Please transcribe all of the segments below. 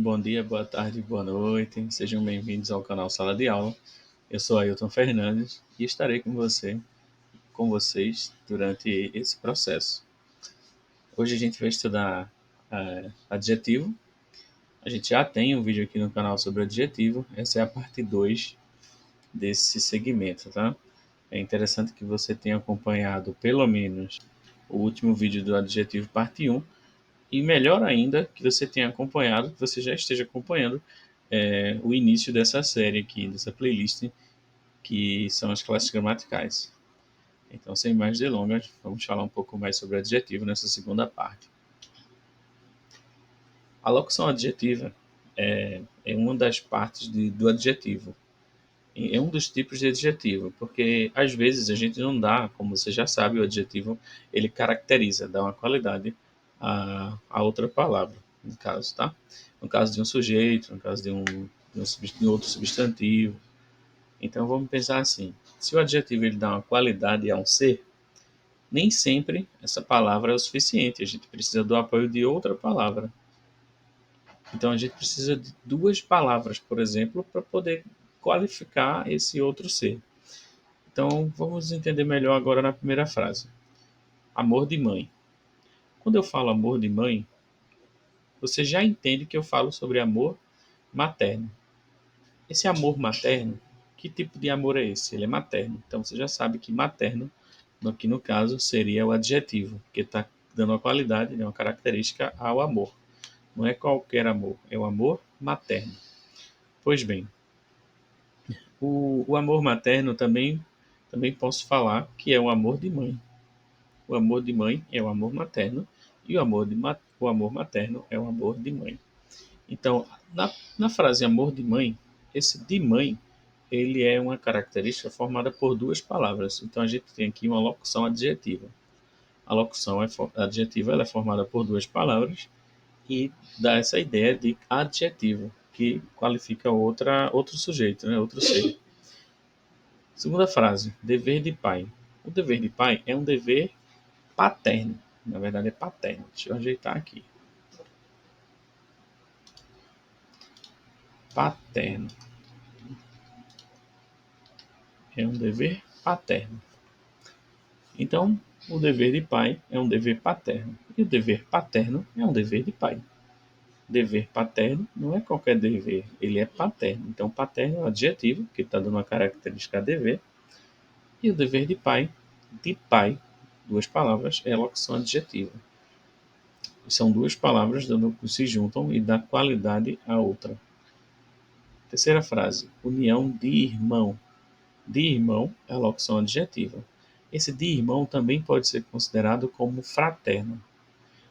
Bom dia, boa tarde, boa noite. Sejam bem-vindos ao canal Sala de Aula. Eu sou Ailton Fernandes e estarei com vocês durante esse processo. Hoje a gente vai estudar adjetivo. A gente já tem um vídeo aqui no canal sobre adjetivo. Essa é a parte 2 desse segmento, tá? É interessante que você tenha acompanhado pelo menos o último vídeo do adjetivo parte 1. E melhor ainda, que você tenha acompanhado, que você já esteja acompanhando o início dessa série aqui, dessa playlist, que são as classes gramaticais. Então, sem mais delongas, vamos falar um pouco mais sobre adjetivo nessa segunda parte. A locução adjetiva é uma das partes do adjetivo. É um dos tipos de adjetivo, porque às vezes a gente não dá, como você já sabe, o adjetivo ele caracteriza, dá uma qualidade a outra palavra, no caso, tá? No caso de um sujeito, no caso de outro substantivo. Então vamos pensar assim: se o adjetivo ele dá uma qualidade a um ser, nem sempre essa palavra é o suficiente. A gente precisa do apoio de outra palavra. Então a gente precisa de duas palavras, por exemplo, para poder qualificar esse outro ser. Então, vamos entender melhor agora na primeira frase. Amor de mãe. Quando eu falo amor de mãe, você já entende que eu falo sobre amor materno. Esse amor materno, que tipo de amor é esse? Ele é materno. Então, você já sabe que materno, aqui no caso, seria o adjetivo, que está dando uma qualidade, uma característica ao amor. Não é qualquer amor, é o amor materno. Pois bem, o amor materno também posso falar que é o amor de mãe. O amor de mãe é o amor materno e o amor materno é o amor de mãe. Então, na frase amor de mãe, esse de mãe, ele é uma característica formada por duas palavras. Então, a gente tem aqui uma locução adjetiva. A locução adjetiva ela é formada por duas palavras e dá essa ideia de adjetivo, que qualifica outro sujeito, né? Outro ser. Segunda frase, dever de pai. O dever de pai é um dever paterno. Na verdade é paterno. Deixa eu ajeitar aqui. Paterno. É um dever paterno. Então, o dever de pai é um dever paterno. E o dever paterno é um dever de pai. Dever paterno não é qualquer dever, ele é paterno. Então, paterno é um adjetivo, que está dando uma característica a dever. E o dever de pai, duas palavras, é a locução adjetiva. São duas palavras que se juntam e dá qualidade à outra. Terceira frase, união de irmão. De irmão é a locução adjetiva. Esse de irmão também pode ser considerado como fraterno.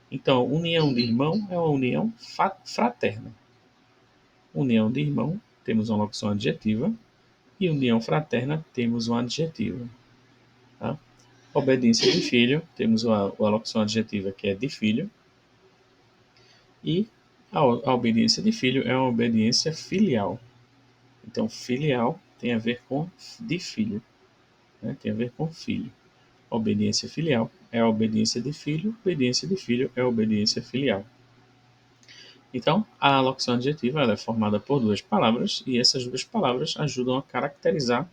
Então, união de irmão é uma união fraterna. União de irmão, temos uma locução adjetiva. E união fraterna, temos uma adjetiva. Tá? Obediência de filho, temos a locução adjetiva que é de filho. E a obediência de filho é uma obediência filial. Então, filial tem a ver com de filho, né? Tem a ver com filho. Obediência filial é a obediência de filho é a obediência filial. Então, a locução adjetiva ela é formada por duas palavras e essas duas palavras ajudam a caracterizar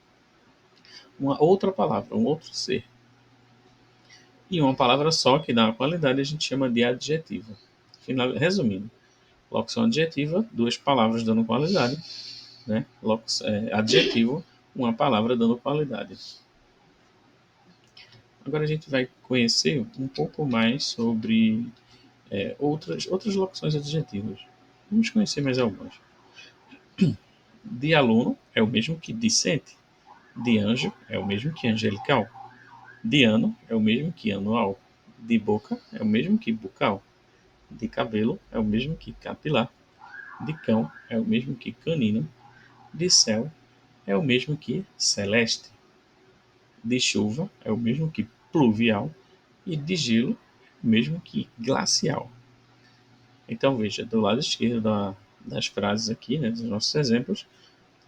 uma outra palavra, um outro ser. E uma palavra só que dá uma qualidade a gente chama de adjetivo. Resumindo, locução adjetiva, duas palavras dando qualidade, né? Adjetivo, uma palavra dando qualidade. Agora a gente vai conhecer um pouco mais sobre outras locuções adjetivas. Vamos conhecer mais algumas. De aluno é o mesmo que discente. De anjo é o mesmo que angelical. De ano é o mesmo que anual. De boca é o mesmo que bucal. De cabelo é o mesmo que capilar. De cão é o mesmo que canino. De céu é o mesmo que celeste. De chuva é o mesmo que pluvial. E de gelo é o mesmo que glacial. Então veja, do lado esquerdo das frases aqui, né, dos nossos exemplos,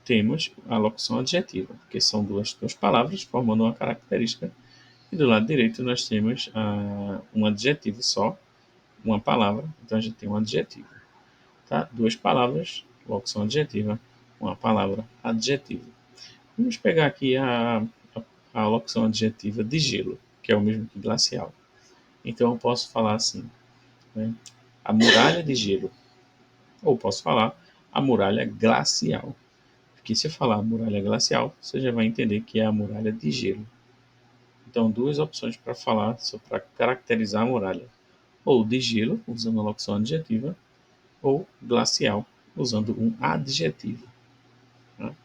temos a locução adjetiva, que são duas palavras formando uma característica. E do lado direito nós temos um adjetivo só, uma palavra, então a gente tem um adjetivo. tá? Duas palavras, locução adjetiva, uma palavra adjetivo. Vamos pegar aqui a locução adjetiva de gelo, que é o mesmo que glacial. Então eu posso falar assim, né? A muralha de gelo. Ou posso falar a muralha glacial. Porque se eu falar muralha glacial, você já vai entender que é a muralha de gelo. Então, duas opções para falar, só para caracterizar a muralha. Ou de gelo, usando a locução adjetiva, ou glacial, usando um adjetivo. Né?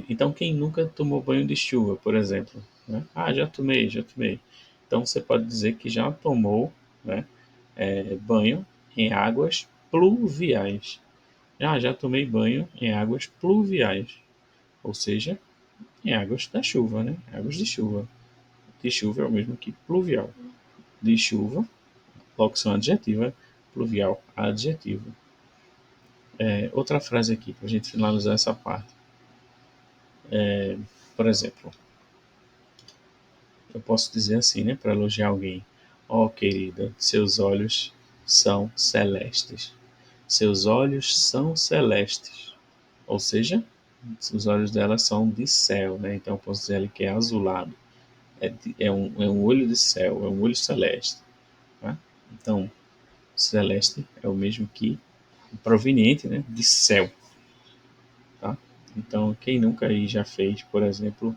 Então, quem nunca tomou banho de chuva, por exemplo? Né? Ah, já tomei, já tomei. Então, você pode dizer que já tomou, né, banho em águas pluviais. Já tomei banho em águas pluviais. Ou seja, em águas da chuva, né? Águas de chuva. De chuva é o mesmo que pluvial. De chuva, locução adjetiva, pluvial, adjetivo. Outra frase aqui, para a gente finalizar essa parte. Por exemplo, eu posso dizer assim, né, para elogiar alguém: ó, querida, seus olhos são celestes. Seus olhos são celestes. Ou seja, os olhos dela são de céu, né? Então eu posso dizer ali que é azulado. É um olho de céu, é um olho celeste. Tá? Então, celeste é o mesmo que proveniente, né, de céu. Tá? Então, quem nunca aí já fez, por exemplo,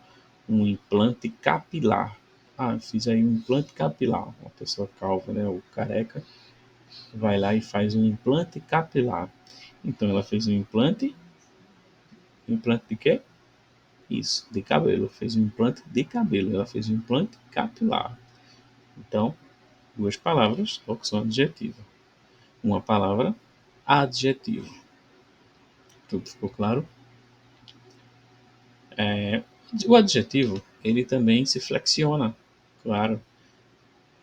um implante capilar? Ah, eu fiz aí um implante capilar. Uma pessoa calva, né, ou careca, vai lá e faz um implante capilar. Então, ela fez um implante. Implante de quê? Isso, de cabelo. Fez um implante de cabelo. Ela fez um implante capilar. Então, duas palavras, locução adjetiva. Uma palavra, adjetivo. Tudo ficou claro? O adjetivo, ele também se flexiona, claro.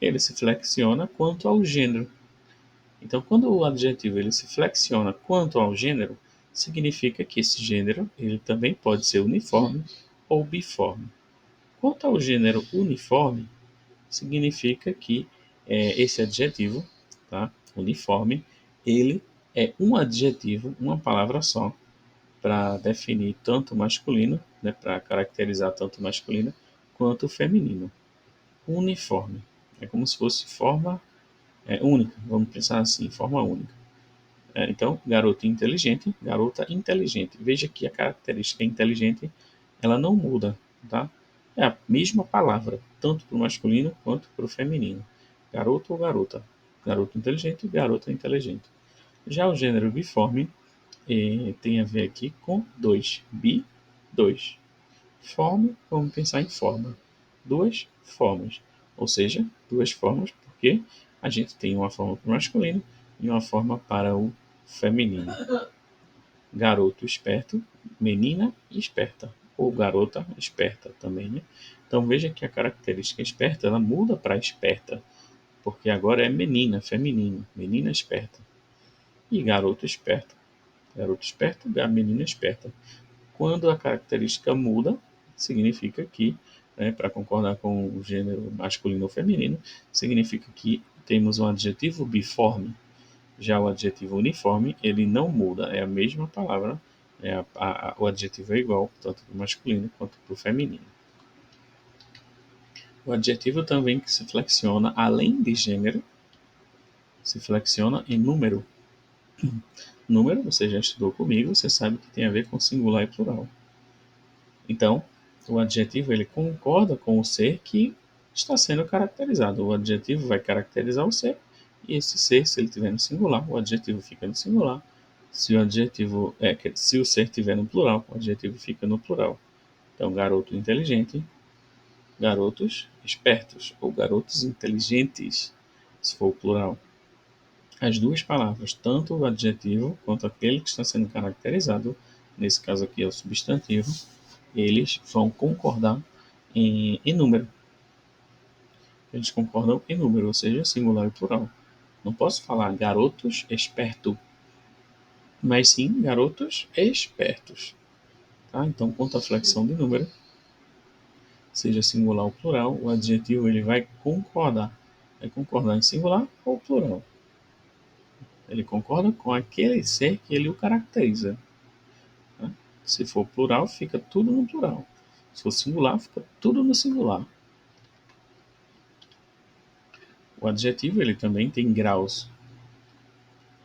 Ele se flexiona quanto ao gênero. Então, quando o adjetivo ele se flexiona quanto ao gênero, significa que esse gênero ele também pode ser uniforme ou biforme. Quanto ao gênero uniforme, significa que esse adjetivo, tá, uniforme, ele é um adjetivo, uma palavra só, para definir tanto o masculino, né, para caracterizar tanto o masculino quanto o feminino. Uniforme. É como se fosse forma única, vamos pensar assim, forma única. Então, garoto inteligente, garota inteligente. Veja que a característica inteligente, ela não muda, tá? É a mesma palavra, tanto para o masculino quanto para o feminino. Garoto ou garota. Garoto inteligente, garota inteligente. Já o gênero biforme tem a ver aqui com dois. Bi, dois. Forma, vamos pensar em forma. Duas formas. Ou seja, duas formas porque a gente tem uma forma para o masculino e uma forma para o feminino. Garoto esperto, menina esperta. Ou garota esperta também, né? Então veja que a característica esperta ela muda para esperta, porque agora é menina, feminino, menina esperta. E garoto esperto. Garoto esperto, menina esperta. Quando a característica muda, significa que, né, para concordar com o gênero masculino ou feminino, significa que temos um adjetivo biforme. Já o adjetivo uniforme, ele não muda, é a mesma palavra, o adjetivo é igual, tanto para o masculino quanto para o feminino. O adjetivo também que se flexiona, além de gênero, se flexiona em número. Número, você já estudou comigo, você sabe que tem a ver com singular e plural. Então, o adjetivo ele concorda com o ser que está sendo caracterizado. O adjetivo vai caracterizar o ser e esse ser, se ele estiver no singular, o adjetivo fica no singular. Se o ser estiver no plural, o adjetivo fica no plural. Então, garoto inteligente, garotos espertos ou garotos inteligentes, se for o plural. As duas palavras, tanto o adjetivo quanto aquele que está sendo caracterizado, nesse caso aqui é o substantivo, eles vão concordar em número. Eles concordam em número, ou seja, singular e plural. Não posso falar garotos esperto, mas sim garotos espertos. Tá? Então, quanto à flexão de número, seja singular ou plural, o adjetivo ele vai concordar. Vai concordar em singular ou plural. Ele concorda com aquele ser que ele o caracteriza. Né? Se for plural, fica tudo no plural. Se for singular, fica tudo no singular. O adjetivo ele também tem graus.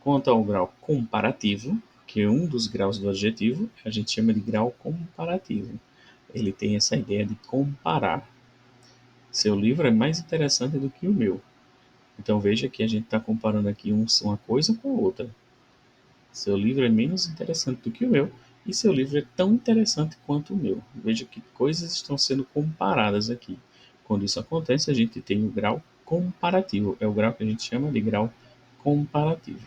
Quanto ao grau comparativo, que é um dos graus do adjetivo, a gente chama de grau comparativo. Ele tem essa ideia de comparar. Seu livro é mais interessante do que o meu. Então veja que a gente está comparando aqui uma coisa com a outra. Seu livro é menos interessante do que o meu e seu livro é tão interessante quanto o meu. Veja que coisas estão sendo comparadas aqui. Quando isso acontece, a gente tem o grau comparativo. É o grau que a gente chama de grau comparativo.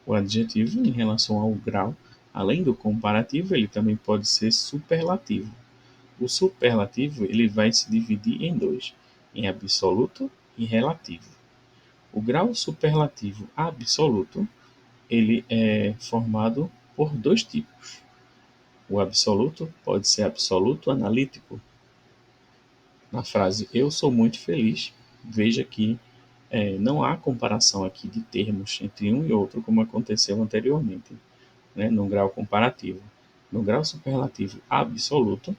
O adjetivo, em relação ao grau, além do comparativo, ele também pode ser superlativo. O superlativo ele vai se dividir em dois, em absoluto e relativo. O grau superlativo absoluto ele é formado por dois tipos. O absoluto pode ser absoluto analítico. Na frase eu sou muito feliz, veja que não há comparação aqui de termos entre um e outro como aconteceu anteriormente, né, no grau comparativo. No grau superlativo absoluto,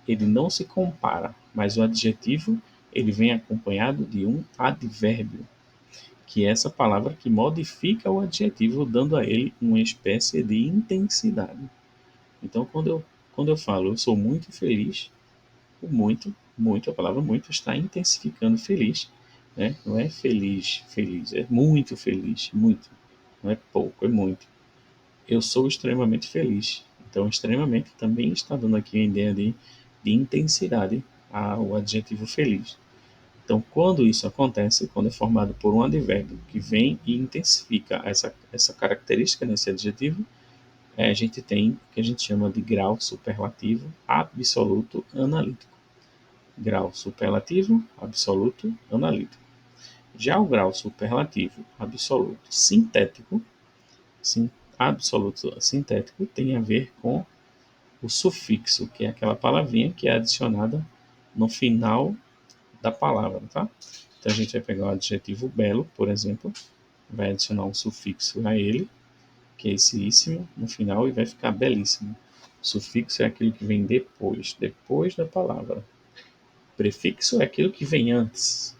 ele não se compara, mas o adjetivo ele vem acompanhado de um advérbio, que é essa palavra que modifica o adjetivo, dando a ele uma espécie de intensidade. Então, quando eu falo eu sou muito feliz, o muito, a palavra muito está intensificando feliz, né? Não é feliz, feliz, é muito feliz, muito. Não é pouco, é muito. Eu sou extremamente feliz. Então, extremamente também está dando aqui a ideia de intensidade ao adjetivo feliz. Então, quando isso acontece, quando é formado por um advérbio que vem e intensifica essa característica nesse adjetivo, a gente tem o que a gente chama de grau superlativo absoluto analítico. Grau superlativo absoluto analítico. Já o grau superlativo absoluto sintético, absoluto sintético, tem a ver com o sufixo, que é aquela palavrinha que é adicionada no final da palavra, tá? Então a gente vai pegar o adjetivo belo, por exemplo, vai adicionar um sufixo a ele, que é esse íssimo no final e vai ficar belíssimo. O sufixo é aquilo que vem depois da palavra. Prefixo é aquilo que vem antes.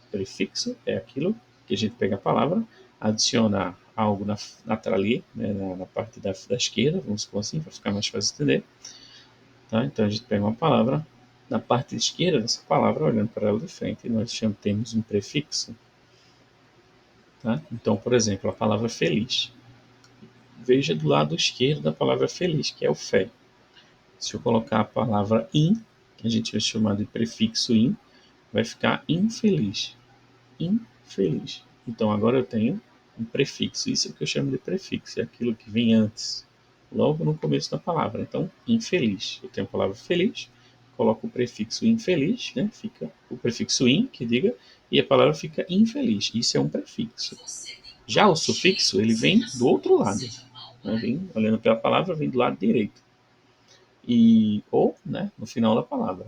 Prefixo é aquilo que a gente pega a palavra, adiciona algo na trali, né, na parte da esquerda, vamos supor assim, para ficar mais fácil de entender. Tá? Então a gente pega uma palavra, na parte esquerda dessa palavra, olhando para ela de frente, nós temos um prefixo. Tá? Então, por exemplo, a palavra feliz. Veja do lado esquerdo da palavra feliz, que é o fé. Se eu colocar a palavra in, que a gente vai chamar de prefixo in, vai ficar infeliz. Infeliz. Então agora eu tenho um prefixo. Isso é o que eu chamo de prefixo, é aquilo que vem antes, logo no começo da palavra. Então, infeliz. Eu tenho a palavra feliz, coloco o prefixo infeliz, né? Fica o prefixo in, que diga, e a palavra fica infeliz. Isso é um prefixo. Já o sufixo, ele vem do outro lado. Né? Vem, olhando pela palavra, vem do lado direito. Ou, né, no final da palavra.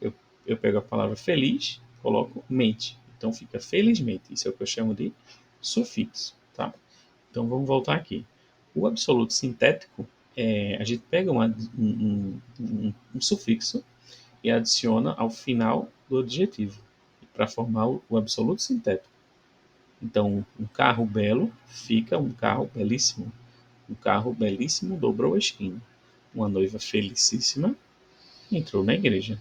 Eu, eu pego a palavra feliz, coloco mente. Então fica felizmente. Isso é o que eu chamo de sufixo. Tá? Então vamos voltar aqui. O absoluto sintético, a gente pega um sufixo e adiciona ao final do adjetivo para formar o absoluto sintético. Então, um carro belo fica um carro belíssimo. Um carro belíssimo dobrou a esquina. Uma noiva felicíssima entrou na igreja.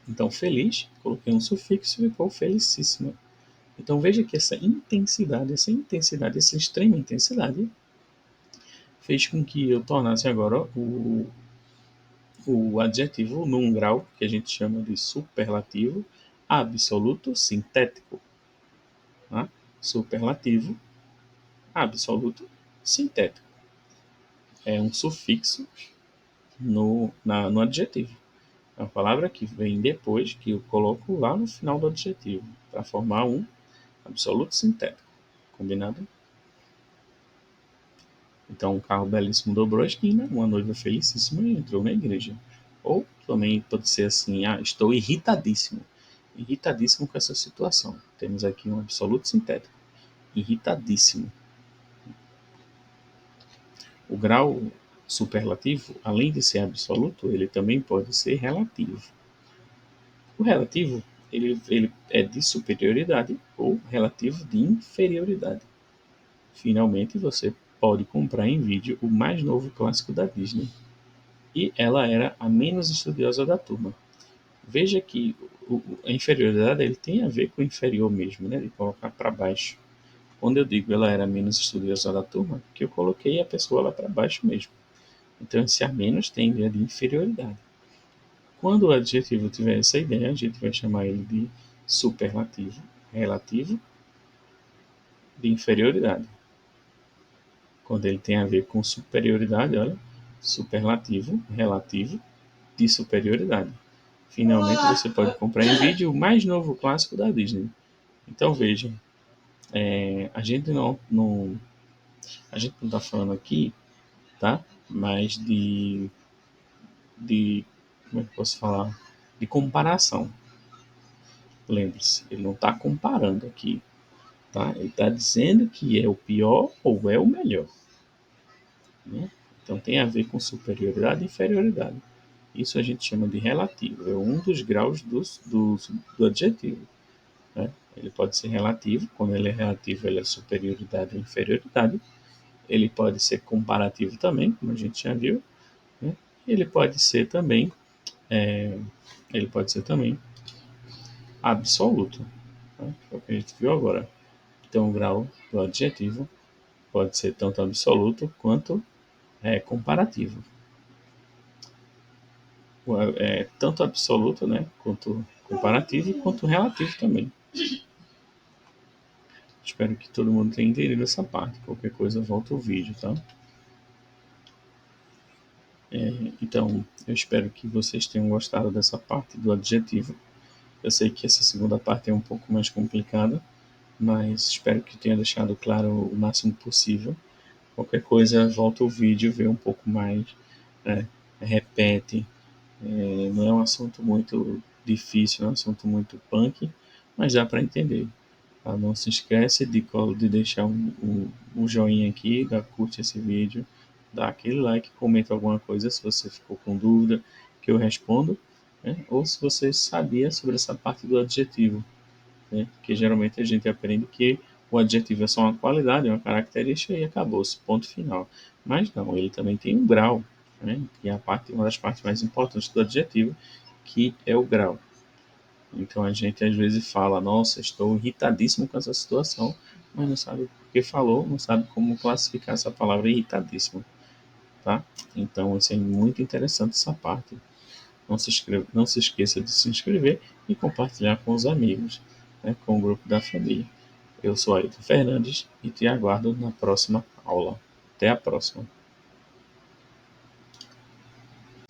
Então, feliz, coloquei um sufixo e ficou felicíssima. Então, veja que essa intensidade, essa extrema intensidade, fez com que eu tornasse agora o adjetivo num grau que a gente chama de superlativo absoluto sintético. Tá? Superlativo absoluto sintético. É um sufixo no adjetivo. É uma palavra que vem depois, que eu coloco lá no final do adjetivo, para formar um absoluto sintético. Combinado? Então, um carro belíssimo dobrou a esquina, uma noiva felicíssima entrou na igreja. Ou também pode ser assim, estou irritadíssimo. irritadíssimo com essa situação. Temos aqui um absoluto sintético, irritadíssimo. O grau superlativo, além de ser absoluto, ele também pode ser relativo. O relativo, ele é de superioridade ou relativo de inferioridade. Finalmente, você pode comprar em vídeo o mais novo clássico da Disney. E ela era a menos estudiosa da turma. Veja que a inferioridade ele tem a ver com o inferior mesmo, né? De colocar para baixo. Quando eu digo ela era menos estudiosa da turma, que eu coloquei a pessoa lá para baixo mesmo. Então, esse a menos tem ideia de inferioridade. Quando o adjetivo tiver essa ideia, a gente vai chamar ele de superlativo, relativo, de inferioridade. Quando ele tem a ver com superioridade, olha, superlativo, relativo, de superioridade. Finalmente, você pode comprar em vídeo o mais novo clássico da Disney. Então, veja, a gente não está falando aqui, tá? Mas de como é que eu posso falar? De comparação. Lembre-se, ele não está comparando aqui, tá? Ele está dizendo que é o pior ou é o melhor, né? Então tem a ver com superioridade e inferioridade. Isso a gente chama de relativo, é um dos graus do adjetivo, né? Ele pode ser relativo, quando ele é relativo ele é superioridade ou inferioridade. Ele pode ser comparativo também, como a gente já viu, né? Ele pode ser também, é, ele pode ser também absoluto, né? É o que a gente viu agora. Então o grau do adjetivo pode ser tanto absoluto quanto comparativo. Tanto absoluto, né, quanto comparativo, quanto relativo também. Espero que todo mundo tenha entendido essa parte. Qualquer coisa, volta o vídeo, tá? Então, eu espero que vocês tenham gostado dessa parte do adjetivo. Eu sei que essa segunda parte é um pouco mais complicada, mas espero que tenha deixado claro o máximo possível. Qualquer coisa, volta o vídeo, vê um pouco mais, né, repete. Não é um assunto muito difícil, é um assunto muito punk, mas dá para entender. Tá? Não se esquece de deixar um joinha aqui, curte esse vídeo, dá aquele like, comenta alguma coisa se você ficou com dúvida, que eu respondo, né? Ou se você sabia sobre essa parte do adjetivo, né? Que geralmente a gente aprende que o adjetivo é só uma qualidade, uma característica e acabou-se, ponto final. Mas não, ele também tem um grau, né? Que é uma das partes mais importantes do adjetivo, que é o grau. Então a gente às vezes fala, nossa, estou irritadíssimo com essa situação, mas não sabe por que falou, não sabe como classificar essa palavra irritadíssimo, tá? Então isso é muito interessante essa parte. Não se esqueça de se inscrever e compartilhar com os amigos, né, com o grupo da família. Eu sou Ailton Fernandes e te aguardo na próxima aula. Até a próxima.